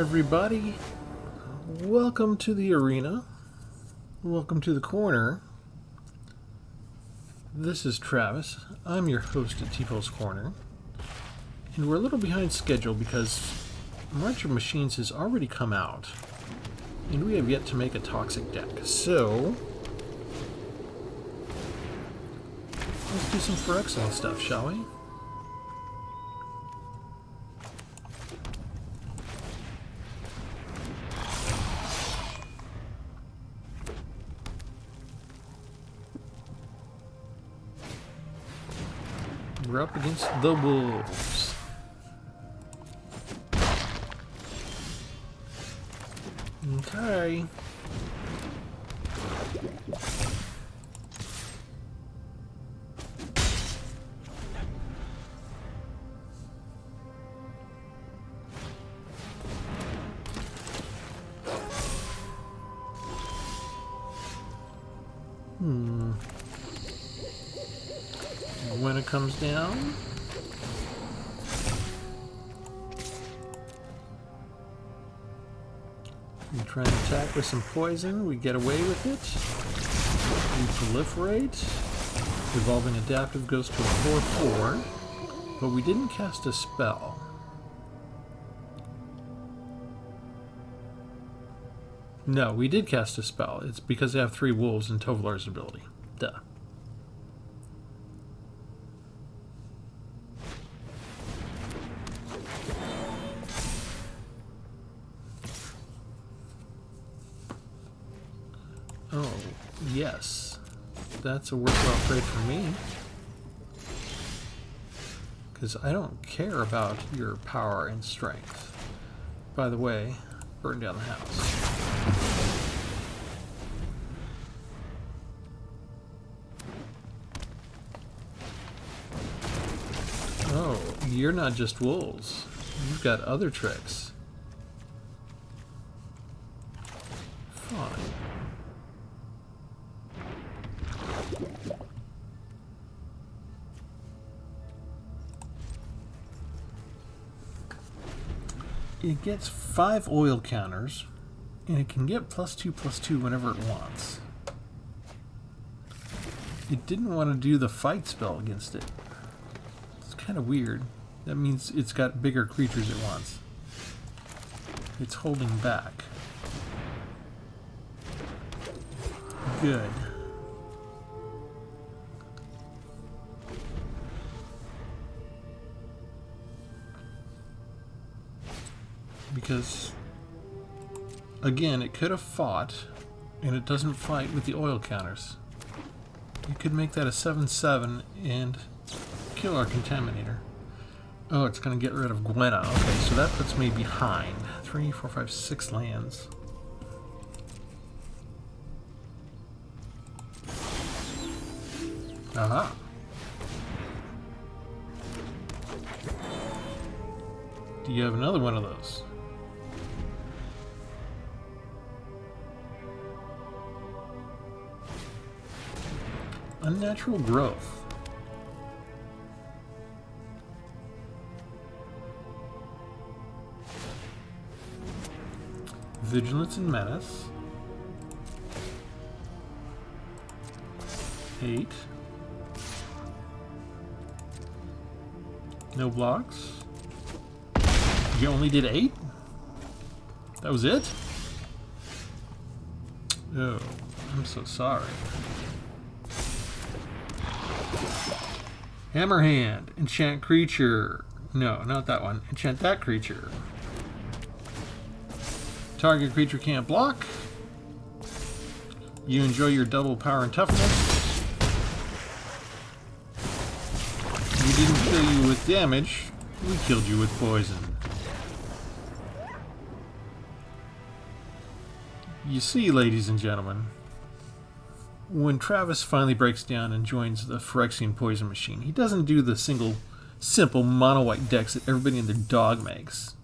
everybody. Welcome to the arena. Welcome to the corner. This is Travis. I'm your host at Tpull's Corner. And we're a little behind schedule because March of Machines has already come out. And we have yet to make a toxic deck. So let's do some Phyrexian stuff, shall we? We're up against the Wolves. Okay. When it comes down, we try and attack with some poison. We get away with it. We proliferate. Evolving Adaptive goes to a 4/4, but we didn't cast a spell. No, we did cast a spell. It's because they have 3 wolves and Tovolar's ability. Duh. Oh, yes. That's a worthwhile trade for me. Because I don't care about your power and strength. By the way, burn down the house. Oh, you're not just wolves. You've got other tricks. Fine. It gets 5 oil counters, and it can get +2/+2 whenever it wants. It didn't want to do the fight spell against it. It's kind of weird. That means it's got bigger creatures it wants. It's holding back. Good. Because, again, it could have fought, and it doesn't fight with the oil counters. You could make that a 7/7 and kill our Contaminator. Oh, it's going to get rid of Gwenna. Okay, so that puts me behind. 3, 4, 5, 6 lands. Aha. Do you have another one of those? Unnatural growth. Vigilance and Menace. 8. No blocks. You only did 8? That was it? Oh, I'm so sorry. Hammerhand. Enchant creature. No, not that one. Enchant that creature. Target creature can't block. You enjoy your double power and toughness. We didn't kill you with damage. We killed you with poison. You see, ladies and gentlemen, when Travis finally breaks down and joins the Phyrexian Poison Machine, he doesn't do the simple mono-white decks that everybody and their dog makes.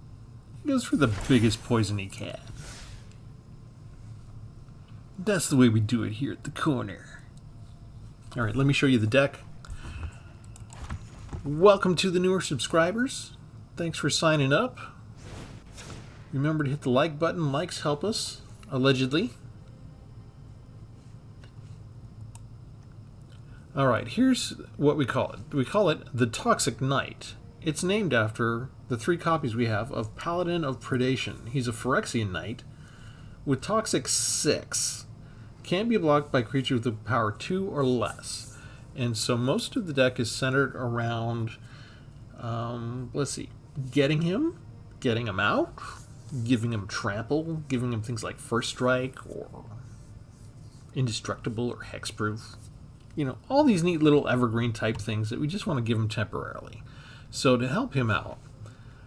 He goes for the biggest poison he can. That's the way we do it here at the corner. Alright, let me show you the deck. Welcome to the newer subscribers. Thanks for signing up. Remember to hit the like button. Likes help us, allegedly. Alright, here's what we call it. We call it the Toxic Knight. It's named after the 3 copies we have of Paladin of Predation. He's a Phyrexian Knight with Toxic 6. Can be blocked by creatures with power 2 or less. And so most of the deck is centered around, let's see, getting him out, giving him trample, giving him things like First Strike or Indestructible or Hexproof. You know, all these neat little evergreen type things that we just want to give him temporarily. So to help him out,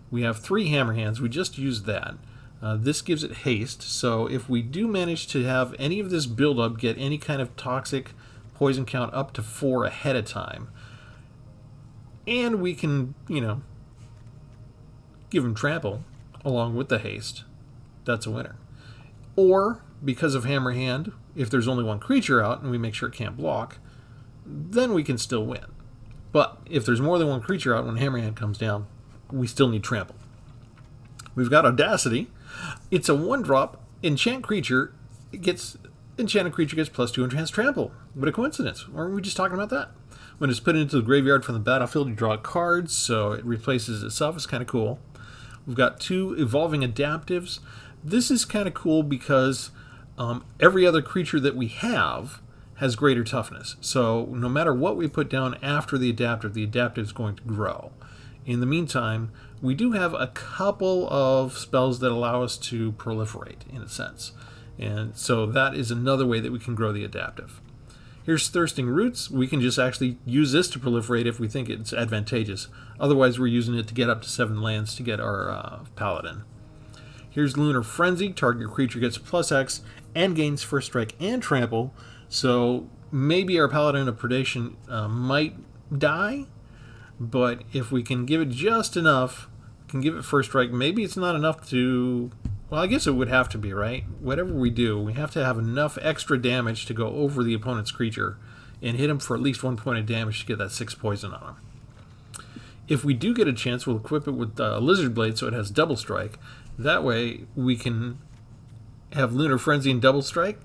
we have 3 hammer hands. We just used that. This gives it haste, so if we do manage to have any of this build-up get any kind of toxic poison count up to 4 ahead of time, and we can, you know, give him trample along with the haste, that's a winner. Or, because of hammer hand, if there's only 1 creature out and we make sure it can't block, then we can still win. But if there's more than 1 creature out when hammer hand comes down, we still need trample. We've got Audacity. It's a 1-drop enchanted creature gets +2 and has trample. What a coincidence. Weren't we just talking about that? When it's put into the graveyard from the battlefield, you draw a card, so it replaces itself. It's kind of cool. We've got 2 evolving adaptives. This is kind of cool because every other creature that we have has greater toughness. So no matter what we put down after the adaptive is going to grow. In the meantime, we do have a couple of spells that allow us to proliferate, in a sense. And so that is another way that we can grow the adaptive. Here's Thirsting Roots. We can just actually use this to proliferate if we think it's advantageous. Otherwise, we're using it to get up to 7 lands to get our Paladin. Here's Lunar Frenzy. Target creature gets +X and gains First Strike and Trample. So maybe our Paladin of Predation might die, but if we can give it just enough, can give it First Strike, maybe it's not enough to... Well, I guess it would have to be, right? Whatever we do, we have to have enough extra damage to go over the opponent's creature and hit him for at least 1 point of damage to get that 6 poison on him. If we do get a chance, we'll equip it with Lizard Blade so it has Double Strike. That way, we can have Lunar Frenzy and Double Strike.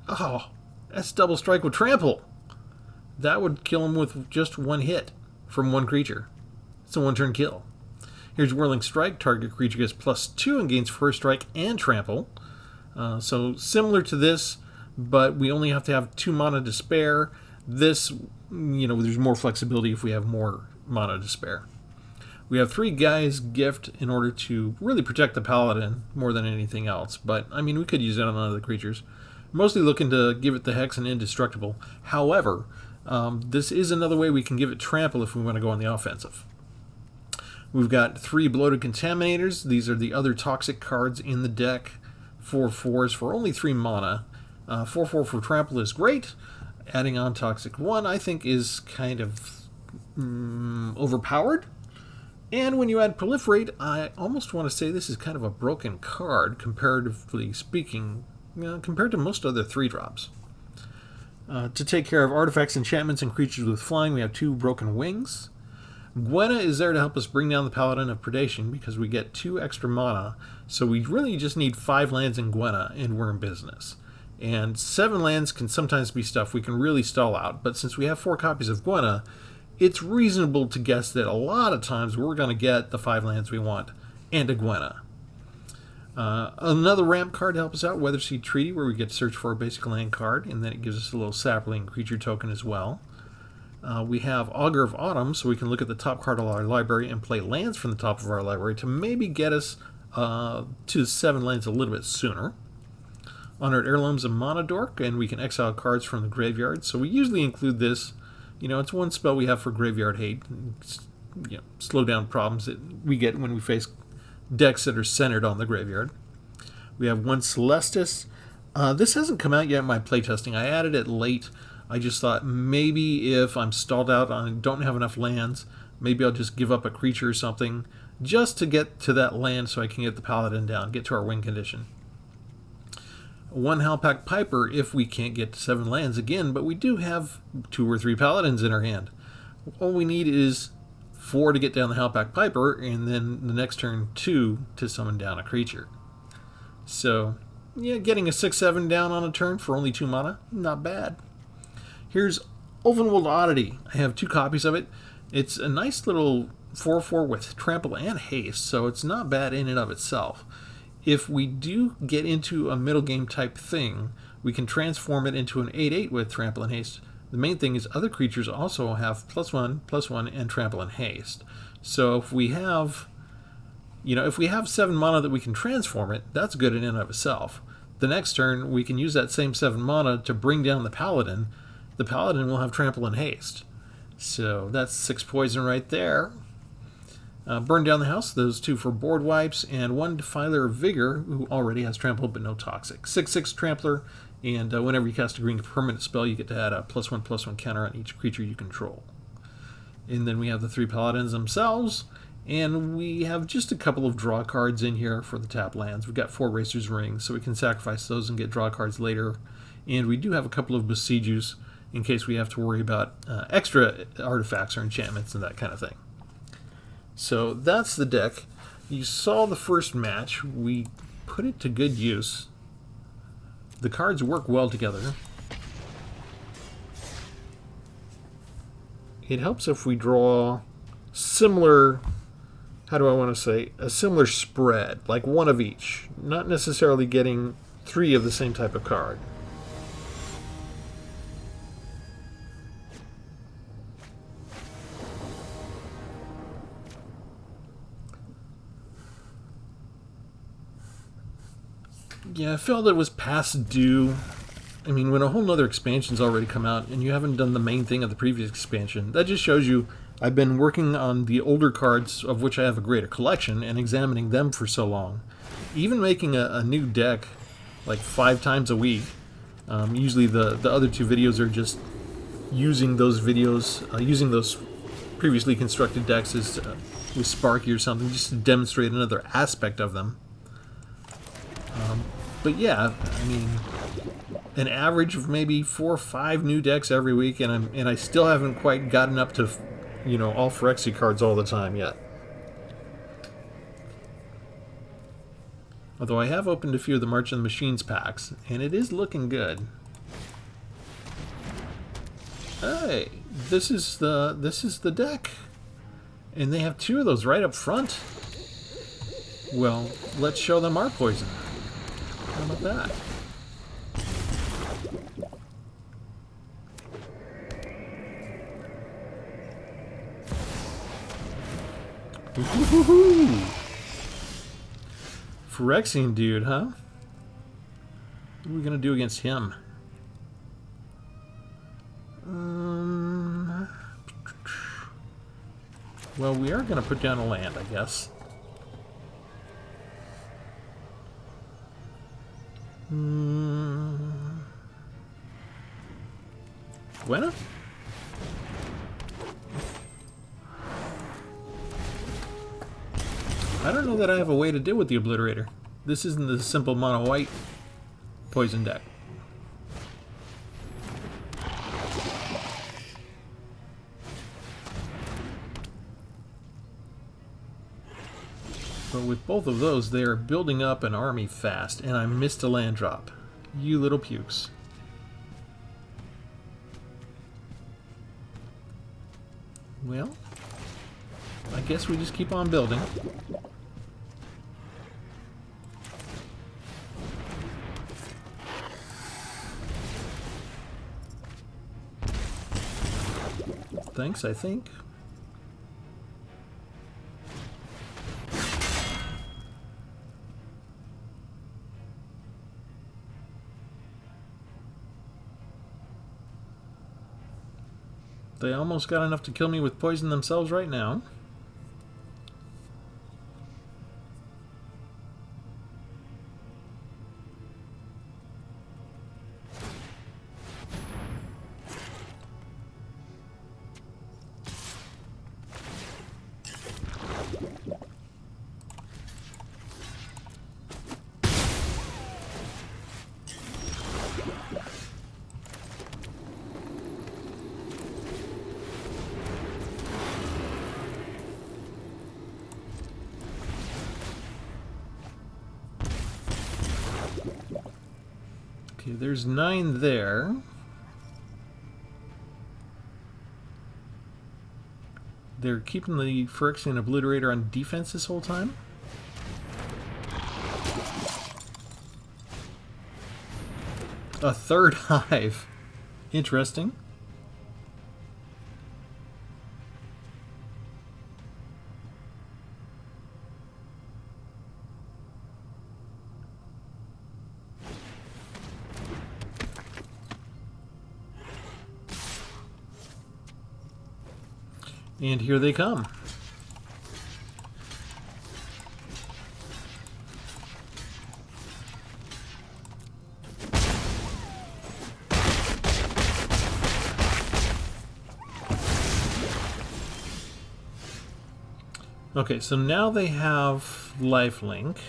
Oh, that's Double Strike with Trample. That would kill him with just 1 hit from 1 creature. It's a 1-turn kill. Here's Whirling Strike. Target creature gets +2 and gains First Strike and Trample. So similar to this, but we only have to have 2 mana to spare. This, you know, there's more flexibility if we have more mana to spare. We have 3 Guy's Gift in order to really protect the Paladin more than anything else. But, I mean, we could use it on other creatures. Mostly looking to give it the Hex and Indestructible. However, this is another way we can give it Trample if we want to go on the offensive. We've got 3 Bloated Contaminators. These are the other toxic cards in the deck. 4/4s for only 3 mana. 4/4 for Trample is great. Adding on Toxic 1, I think, is kind of overpowered. And when you add Proliferate, I almost want to say this is kind of a broken card, comparatively speaking, compared to most other 3-drops. To take care of artifacts, enchantments, and creatures with flying, we have 2 Broken Wings. Gwenna is there to help us bring down the Paladin of Predation because we get 2 extra mana, so we really just need 5 lands in Gwenna and we're in business. And 7 lands can sometimes be stuff we can really stall out, but since we have 4 copies of Gwenna, it's reasonable to guess that a lot of times we're going to get the 5 lands we want and a Gwenna. Another ramp card to help us out, Weatherseed Treaty, where we get to search for a basic land card, and then it gives us a little sapling creature token as well. We have Augur of Autumn, so we can look at the top card of our library and play lands from the top of our library to maybe get us to 7 lands a little bit sooner. Honored Heirlooms of Mana Dork, and we can exile cards from the graveyard. So we usually include this. You know, it's one spell we have for graveyard hate. You know, slow down problems that we get when we face decks that are centered on the graveyard. We have 1 Celestis. This hasn't come out yet in my playtesting. I added it late. I just thought maybe if I'm stalled out and don't have enough lands, maybe I'll just give up a creature or something just to get to that land so I can get the Paladin down, get to our win condition. 1 Halpak Piper if we can't get to 7 lands again, but we do have 2 or 3 Paladins in our hand. All we need is 4 to get down the Howlpack Piper, and then the next turn 2 to summon down a creature. So, yeah, getting a 6/7 down on a turn for only 2 mana, not bad. Here's Ulvenwold Oddity. I have 2 copies of it. It's a nice little 4/4 with trample and haste, so it's not bad in and of itself. If we do get into a middle game type thing, we can transform it into an 8/8 with trample and haste. The main thing is other creatures also have +1/+1 and trample and haste. So if we have, if we have 7 mana that we can transform it, that's good in and of itself. The next turn, we can use that same 7 mana to bring down the Paladin. The Paladin will have trample and haste. So that's 6 poison right there. Burn down the house, those 2 for board wipes, and 1 Defiler of Vigor, who already has trample but no toxic. 6/6 Trampler, and whenever you cast a green permanent spell, you get to add a +1/+1 counter on each creature you control. And then we have the 3 Paladins themselves, and we have just a couple of draw cards in here for the tap lands. We've got 4 Racer's Rings, so we can sacrifice those and get draw cards later. And we do have a couple of Besiegers in case we have to worry about extra artifacts or enchantments and that kind of thing. So that's the deck. You saw the first match. We put it to good use. The cards work well together. It helps if we draw similar, how do I want to say, a similar spread, like 1 of each, not necessarily getting 3 of the same type of card. Yeah, I felt it was past due. I mean, when a whole nother expansion's already come out and you haven't done the main thing of the previous expansion, that just shows you I've been working on the older cards, of which I have a greater collection, and examining them for so long. Even making a new deck like 5 times a week. Usually the other 2 videos are just using those videos, using those previously constructed decks as, with Sparky or something, just to demonstrate another aspect of them. But yeah, I mean, an average of maybe 4 or 5 new decks every week, and I still haven't quite gotten up to, all Phyrexia cards all the time yet. Although I have opened a few of the March of the Machines packs, and it is looking good. Hey, this is the deck, and they have 2 of those right up front. Well, let's show them our poison. How about that? Woohoo! Phyrexian dude, huh? What are we gonna do against him? Well, we are gonna put down a land, I guess. Buena? I don't know that I have a way to deal with the Obliterator. This isn't the simple mono white poison deck. But with both of those, they are building up an army fast, and I missed a land drop. You little pukes. Well, I guess we just keep on building. Thanks, I think. They almost got enough to kill me with poison themselves right now. Okay, there's 9 there. They're keeping the Phyrexian Obliterator on defense this whole time. A third hive. Interesting. And here they come. Okay, so now they have lifelink.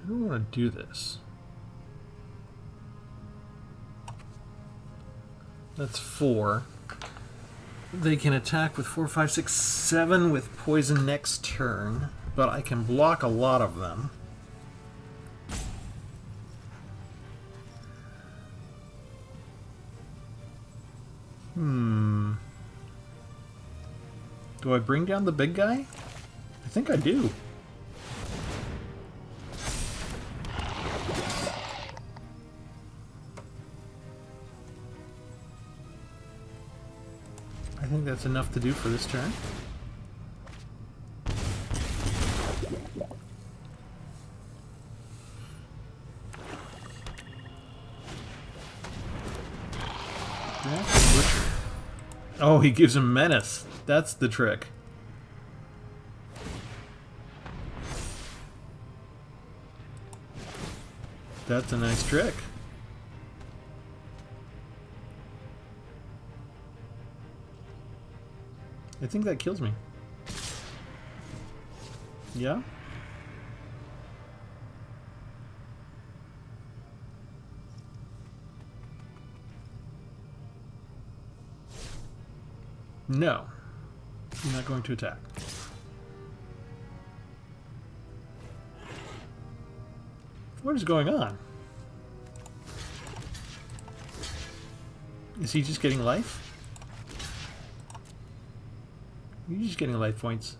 I don't want to do this. That's 4. They can attack with 4, 5, 6, 7 with poison next turn, but I can block a lot of them. Do I bring down the big guy? I think I do. I think that's enough to do for this turn. Oh, he gives him menace. That's the trick. That's a nice trick. I think that kills me. Yeah? No. I'm not going to attack. What is going on? Is he just getting life? You're just getting life points.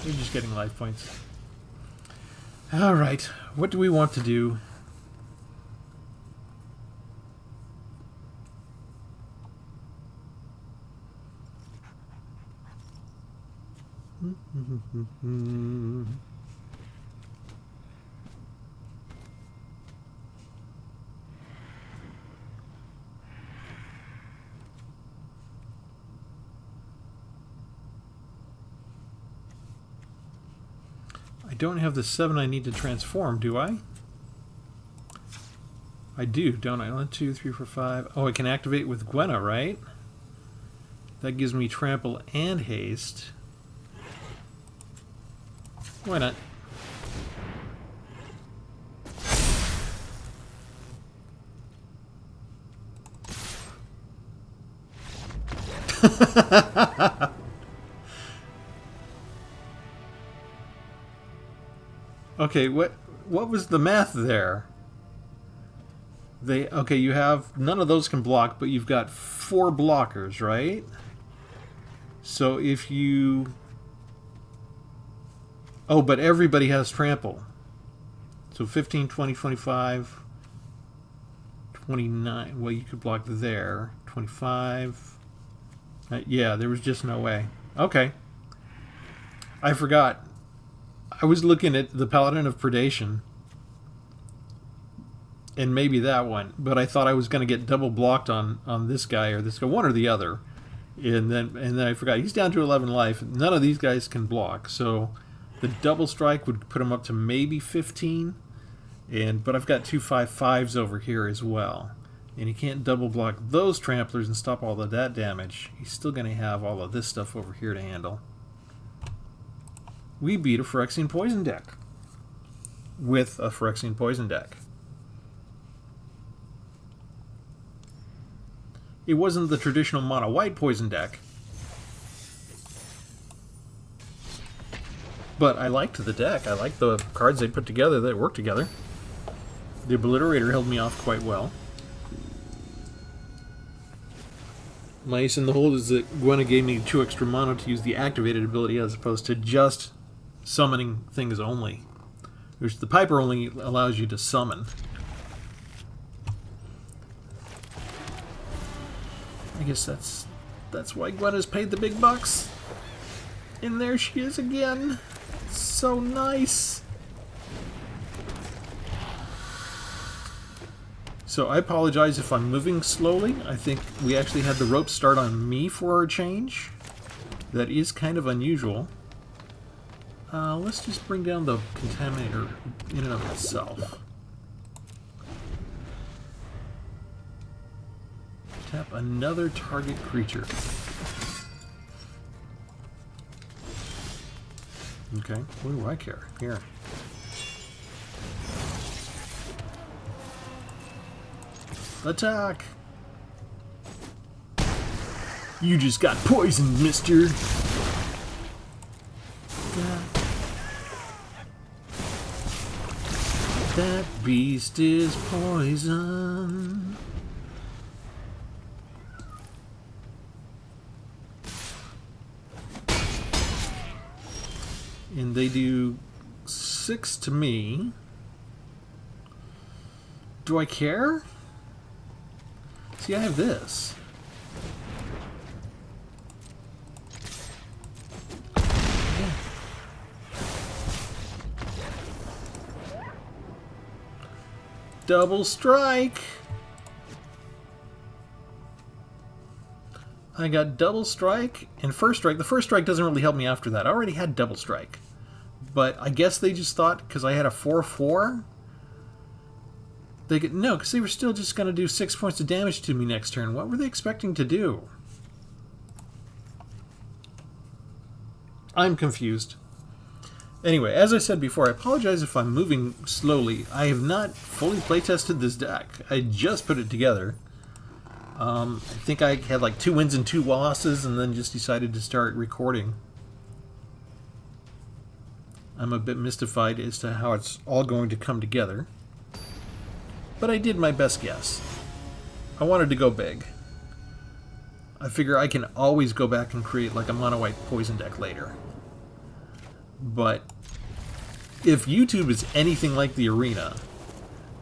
You're just getting life points. Alright, what do we want to do? I don't have the 7 I need to transform, do I? I do, don't I? 1, 2, 3, 4, 5. Oh, I can activate with Gwenna, right? That gives me trample and haste. Why not? Okay, what was the math there? Okay, you have none of those can block, but you've got 4 blockers, right? So if you but everybody has trample. So 15, 20, 25, 29. Well, you could block there. 25. Yeah, there was just no way. Okay. I forgot. I was looking at the Paladin of Predation. And maybe that one. But I thought I was going to get double blocked on this guy or this guy. One or the other. And then I forgot. He's down to 11 life. None of these guys can block. So the double strike would put him up to maybe 15. But I've got 2 5/5s over here as well. And he can't double block those tramplers and stop all of that damage. He's still going to have all of this stuff over here to handle. We beat a Phyrexian Poison deck. With a Phyrexian Poison deck. It wasn't the traditional mono white poison deck. But I liked the deck. I liked the cards they put together that worked together. The Obliterator held me off quite well. My ace in the hole is that Gwenna gave me 2 extra mana to use the activated ability as opposed to just summoning things only. Which the Piper only allows you to summon. I guess that's why Gwenna's paid the big bucks. And there she is again. So nice. So I apologize if I'm moving slowly. I think we actually had the rope start on me for a change. That is kind of unusual. Let's just bring down the Contaminator in and of itself. Tap another target creature. Okay, what do I care? Here. Attack! You just got poisoned, mister! That beast is poison. And they do 6 to me. Do I care? See, I have this. Yeah. Double strike! I got double strike and first strike. The first strike doesn't really help me after that. I already had double strike. But I guess they just thought, because I had a 4/4, they could... No, because they were still just going to do 6 points of damage to me next turn. What were they expecting to do? I'm confused. Anyway, as I said before, I apologize if I'm moving slowly. I have not fully playtested this deck. I just put it together. I think I had like 2 wins and 2 losses and then just decided to start recording. I'm a bit mystified as to how it's all going to come together. But I did my best guess. I wanted to go big. I figure I can always go back and create like a mono-white poison deck later. But if YouTube is anything like the arena,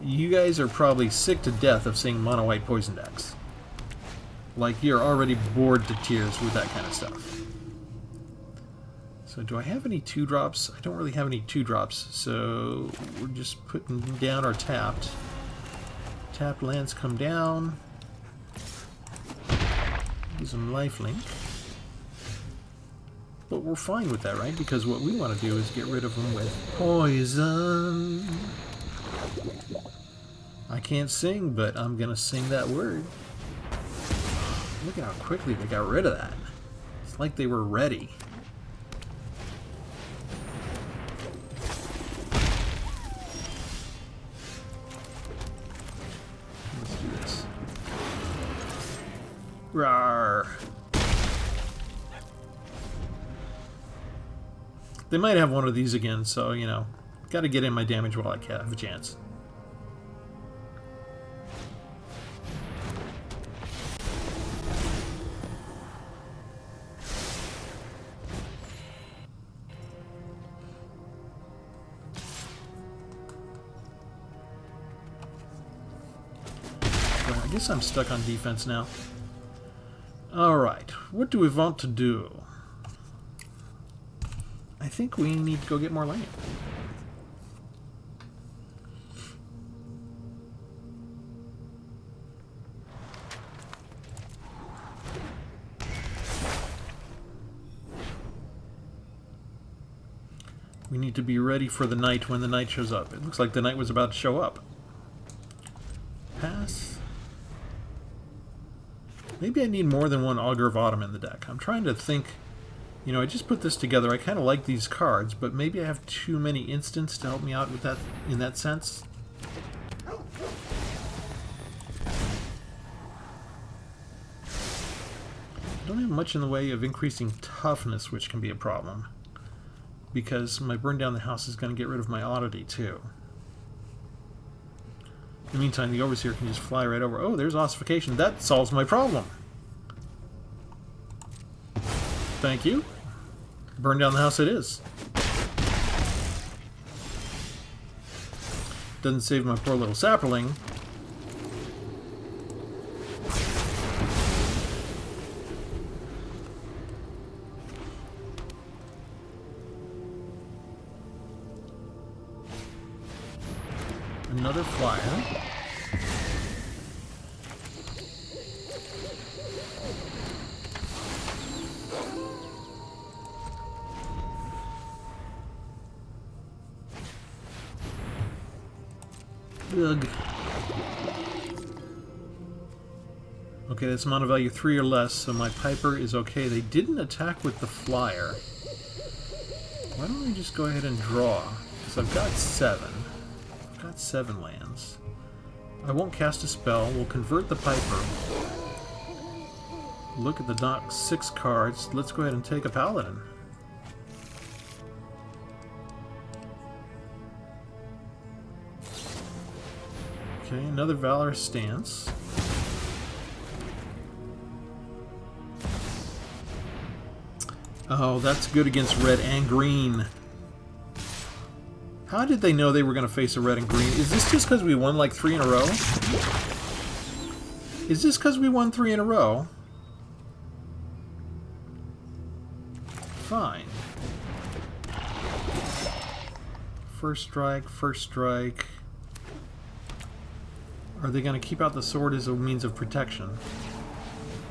you guys are probably sick to death of seeing mono-white poison decks. Like, you're already bored to tears with that kind of stuff. So do I have any 2-drops? I don't really have any 2-drops, so we're just putting down our tapped. Tapped lands come down. Use them lifelink. But we're fine with that, right? Because what we want to do is get rid of them with poison. I can't sing, but I'm going to sing that word. Look at how quickly they got rid of that. It's like they were ready. Let's do this. Rawr. They might have one of these again, so, you know, gotta get in my damage while I have a chance. I guess I'm stuck on defense now. Alright, what do we want to do? I think we need to go get more land. We need to be ready for the night when the night shows up. It looks like the night was about to show up. Pass. Maybe I need more than one Augur of Autumn in the deck. I'm trying to think. You know, I just put this together. I kind of like these cards, but maybe I have too many instants to help me out with that in that sense. don't have much in the way of increasing toughness, which can be a problem. Because my burn down the house is going to get rid of my oddity, too. In the meantime, the overseer can just fly right over. Oh, there's ossification. That solves my problem. Thank you. Burn down the house it is. Doesn't save my poor little sapperling. Another flyer. Ugh. Okay, that's mana value 3 or less, so my Piper is okay. They didn't attack with the flyer. Why don't we just go ahead and draw? Because I've got 7. I've got 7 lands. I won't cast a spell. We'll convert the Piper. Look at the dock, 6 cards. Let's go ahead and take a Paladin. Okay, another Valorous Stance. Oh, that's good against red and green. How did they know they were going to face a red and green? Is this just because we won like 3 in a row? Is this because we won 3 in a row? Fine. First strike, first strike. Are they going to keep out the sword as a means of protection?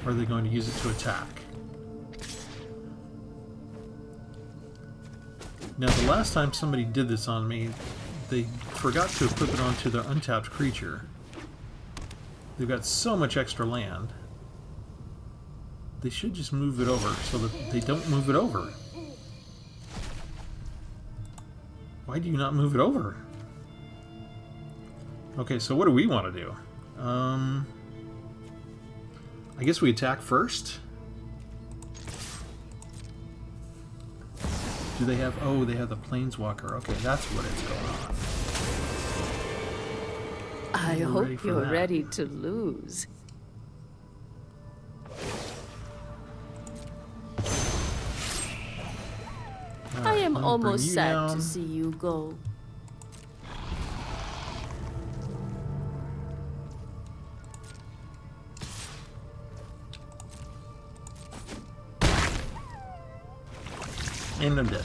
Or are they going to use it to attack? Now, the last time somebody did this on me, they forgot to equip it onto their untapped creature. They've got so much extra land. They should just move it over so that they don't move it over. Why do you not move it over? Okay, so what do we want to do? I guess we attack first. Do they have... Oh, they have the Planeswalker. Okay, that's what it's going on. I hope you're ready to lose. Right, I am almost sad down. to see you go. And I'm dead.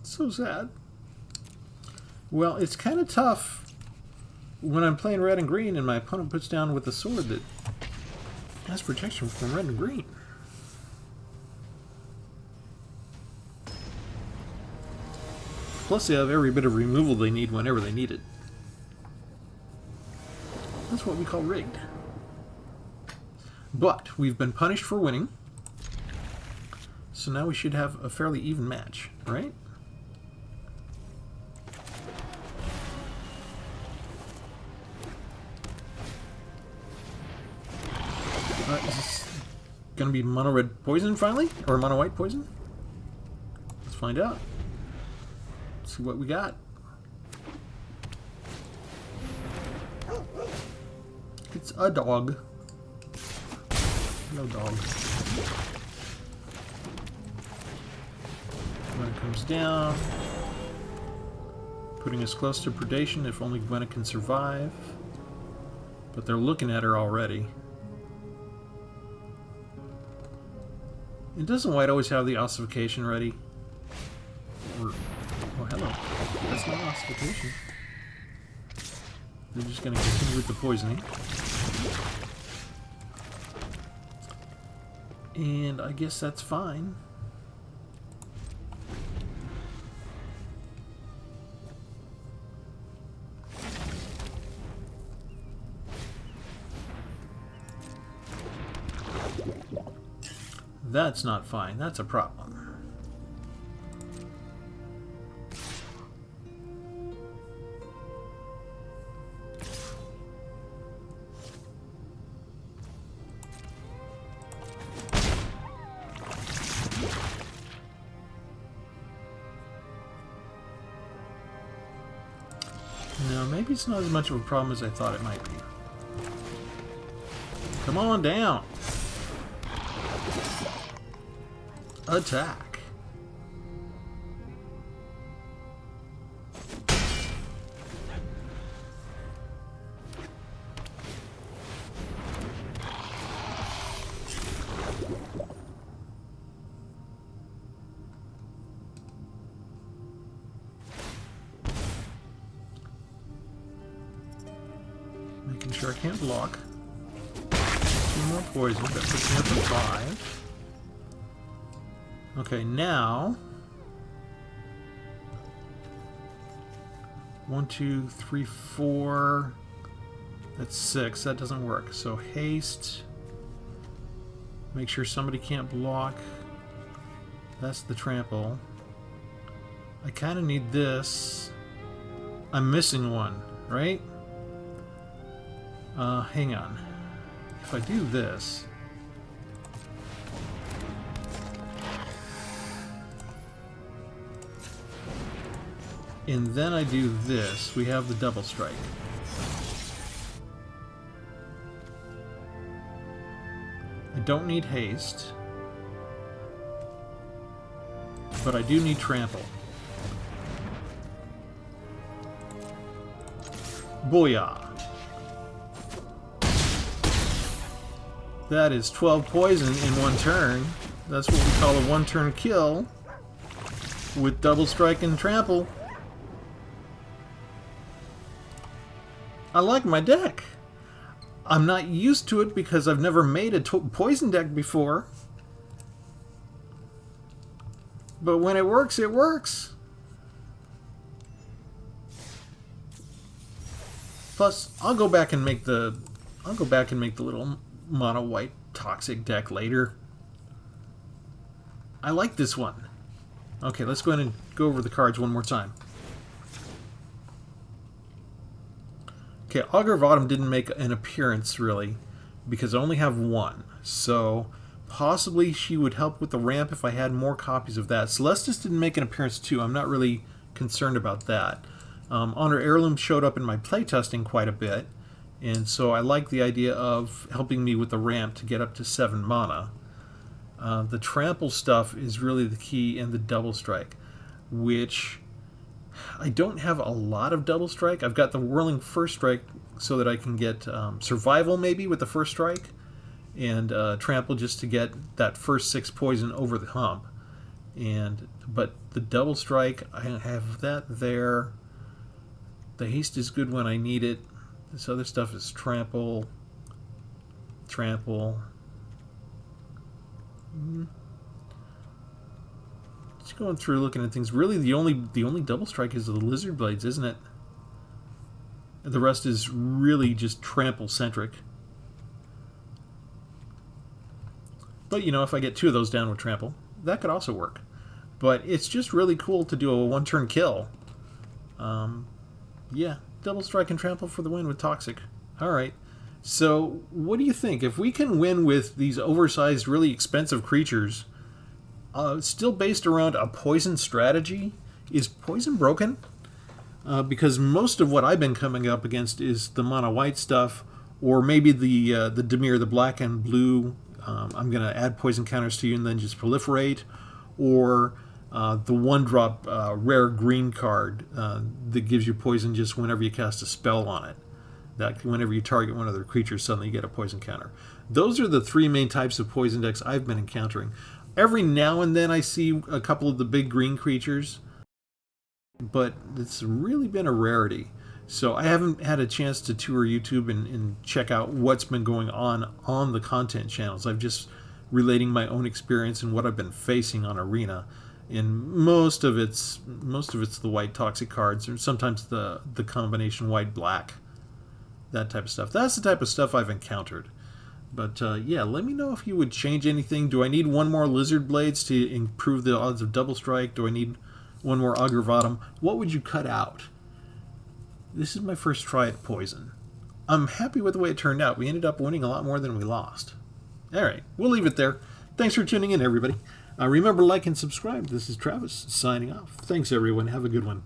So sad. Well, it's kind of tough when I'm playing red and green and my opponent puts down with a sword that has protection from red and green. Plus they have every bit of removal they need whenever they need it. That's what we call rigged. But we've been punished for winning. So now we should have a fairly even match, right? Is this gonna be mono red poison finally? Or mono white poison? Let's find out. Let's see what we got. It's a dog. No dog. When it comes down, putting us close to predation if only Gwenna can survive. But they're looking at her already. And doesn't white always have the ossification ready? Or, oh, hello. That's not ossification. They're just going to continue with the poisoning. And I guess that's fine. That's not fine. That's a problem. No, maybe it's not as much of a problem as I thought it might be. Come on down. Attack. Making sure I can't block. 2 more poison. That puts me up to 5. Okay, now 1, 2, 3, 4. That's 6. That doesn't work. So haste. Make sure somebody can't block. That's the trample. I kind of need this. I'm missing one, right? Hang on. If I do this. And then I do this, we have the double strike. I don't need haste. But I do need trample. Booyah! That is 12 poison in 1 turn. That's what we call a 1-turn kill. With double strike and trample. I like my deck. I'm not used to it because I've never made a poison deck before. But when it works, it works. Plus, I'll go back and make the little mono white toxic deck later. I like this one. Okay, let's go ahead and go over the cards one more time. Okay, Augur of Autumn didn't make an appearance, really, because I only have 1. So, possibly she would help with the ramp if I had more copies of that. Celestis didn't make an appearance, too. I'm not really concerned about that. Honor Heirloom showed up in my playtesting quite a bit, and so I like the idea of helping me with the ramp to get up to 7 mana. The trample stuff is really the key, and the double strike, which I don't have a lot of double strike. I've got the whirling first strike so that I can get survival maybe with the first strike, and trample just to get that first 6 poison over the hump. But the double strike, I have that there. The haste is good when I need it. This other stuff is trample. Just going through looking at things. Really, the only double strike is the lizard blades, isn't it? The rest is really just trample centric. But you know, if I get 2 of those down with trample, that could also work. But it's just really cool to do a 1-turn kill. Yeah, double strike and trample for the win with toxic. All right. So, what do you think? If we can win with these oversized, really expensive creatures, still based around a poison strategy, is poison broken? Because most of what I've been coming up against is the mono white stuff, or maybe the Dimir, the black and blue. I'm going to add poison counters to you and then just proliferate, or the 1-drop rare green card that gives you poison just whenever you cast a spell on it. That whenever you target one of their creatures, suddenly you get a poison counter. Those are the 3 main types of poison decks I've been encountering. Every now and then I see a couple of the big green creatures, but it's really been a rarity. So I haven't had a chance to tour YouTube and check out what's been going on the content channels. I'm just relating my own experience and what I've been facing on Arena. And most of it's the white toxic cards, or sometimes the combination white black. That type of stuff. That's the type of stuff I've encountered. But yeah, let me know if you would change anything. Do I need one more Lizard Blades to improve the odds of double strike? Do I need one more Aggravatum? What would you cut out? This is my first try at Poison. I'm happy with the way it turned out. We ended up winning a lot more than we lost. Alright, we'll leave it there. Thanks for tuning in, everybody. Remember, like and subscribe. This is Travis, signing off. Thanks, everyone. Have a good one.